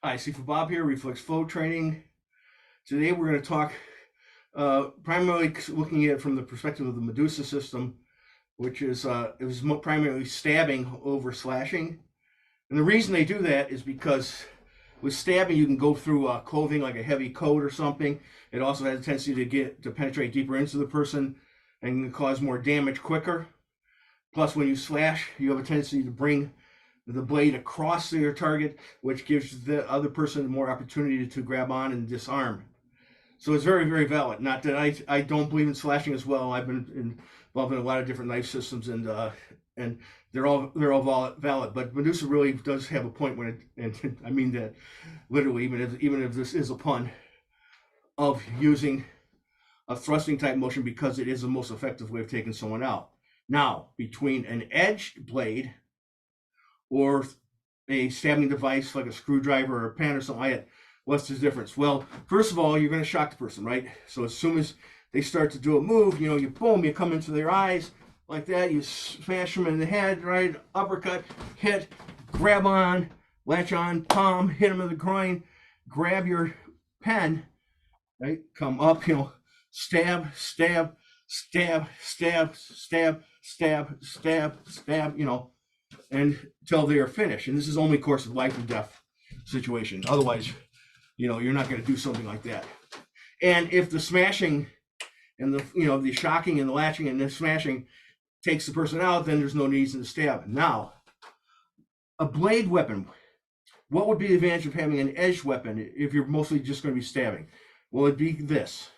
Hi, Seafood Bob here, Reflex Flow Training. Today we're going to talk primarily looking at it from the perspective of the MEDUSA system, which is it was primarily stabbing over slashing. And the reason they do that is because with stabbing you can go through clothing like a heavy coat or something. It also has a tendency to penetrate deeper into the person and can cause more damage quicker. Plus, when you slash, you have a tendency to bring the blade across your target, which gives the other person more opportunity to grab on and disarm. So it's very, very valid. Not that I don't believe in slashing as well. I've been involved in a lot of different knife systems, and they're all valid. But Medusa really does have a point when it, and I mean that literally, even if this is a pun, of using a thrusting type motion because it is the most effective way of taking someone out. Now, between an edged blade or a stabbing device like a screwdriver or a pen or something like that, what's the difference? Well, first of all, you're going to shock the person, right? So as soon as they start to do a move, you boom, you come into their eyes like that, you smash them in the head, right? Uppercut, hit, grab on, latch on, palm, hit them in the groin, grab your pen, right? Come up, stab, stab, stab, stab, stab, stab, stab, stab, and until they are finished. And this is only, of course, a life and death situation. Otherwise, you're not going to do something like that. And if the smashing and the shocking and the latching and the smashing takes the person out, then there's no need to stab. Now, a blade weapon, what would be the advantage of having an edged weapon if you're mostly just going to be stabbing? Well, it'd be this,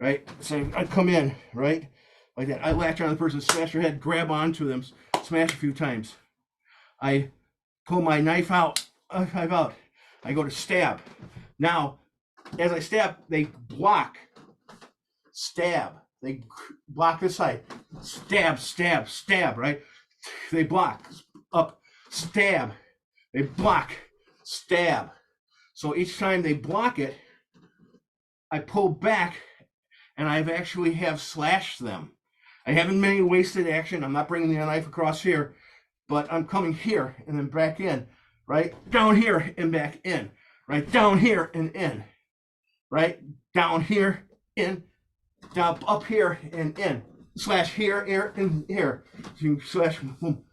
right? So I come in, right? Like that. I latch on the person, smash their head, grab onto them, smash a few times. I pull my knife out. I go to stab. Now, as I stab, they block. Stab. They block this side. Stab, stab, stab, right? They block. Up, stab. They block, stab. So each time they block it, I pull back and I've actually have slashed them. I haven't made wasted action. I'm not bringing the knife across here, but I'm coming here and then back in, right? Down here and back in, right? Down here and in, right? Down here, in, down, up here and in. Slash here, here, and here. So you can slash, boom.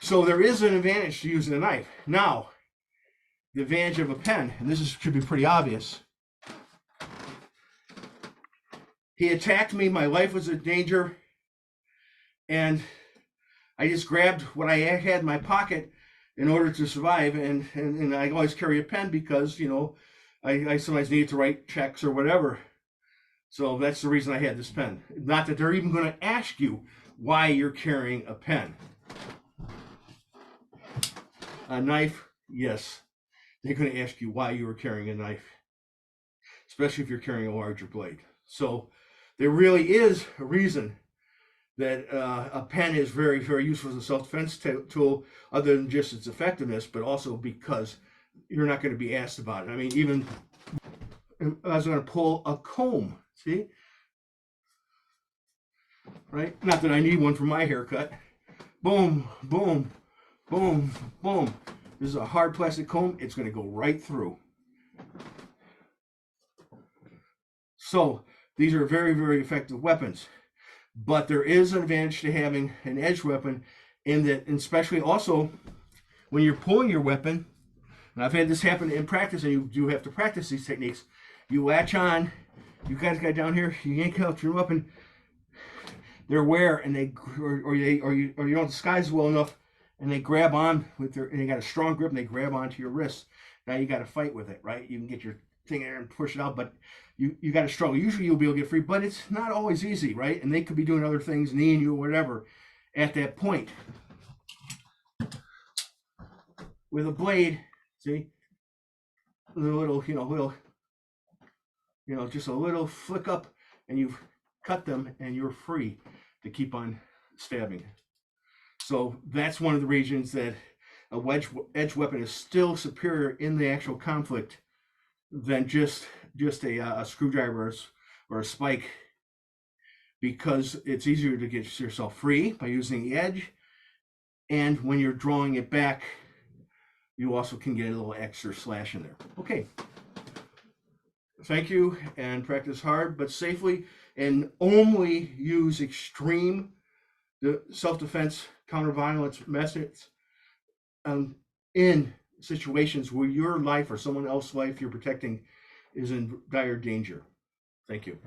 So there is an advantage to using a knife. Now, the advantage of a pen, and should be pretty obvious. He attacked me, my life was in danger, and I just grabbed what I had in my pocket in order to survive, and I always carry a pen because, I sometimes need to write checks or whatever. So that's the reason I had this pen. Not that they're even going to ask you why you're carrying a pen. A knife, yes. They're going to ask you why you were carrying a knife, especially if you're carrying a larger blade. So there really is a reason that a pen is very, very useful as a self-defense tool, other than just its effectiveness, but also because you're not going to be asked about it. I mean, even I was going to pull a comb, see? Right? Not that I need one for my haircut. Boom, boom, boom, boom. This is a hard plastic comb. It's going to go right through. So these are very, very effective weapons. But there is an advantage to having an edged weapon in that, and especially also when you're pulling your weapon, and I've had this happen in practice, and you do have to practice these techniques. You latch on, you got down here, you yank out your weapon, they're aware, and they you don't disguise well enough, and they grab on with and they got a strong grip, and they grab onto your wrist. Now you got to fight with it, right? You can get your thing in there and push it out, but you got to struggle. Usually you'll be able to get free, but it's not always easy, right? And they could be doing other things, kneeing you or whatever at that point. With a blade, see, just a little flick up, and you've cut them, and you're free to keep on stabbing. So that's one of the reasons that a edge weapon is still superior in the actual conflict than just a screwdriver or a spike, because it's easier to get yourself free by using the edge, And when you're drawing it back, you also can get a little extra slash in there. Okay. Thank you, and practice hard but safely, and only use extreme self-defense, counter-violence methods in situations where your life or someone else's life you're protecting is in dire danger. Thank you.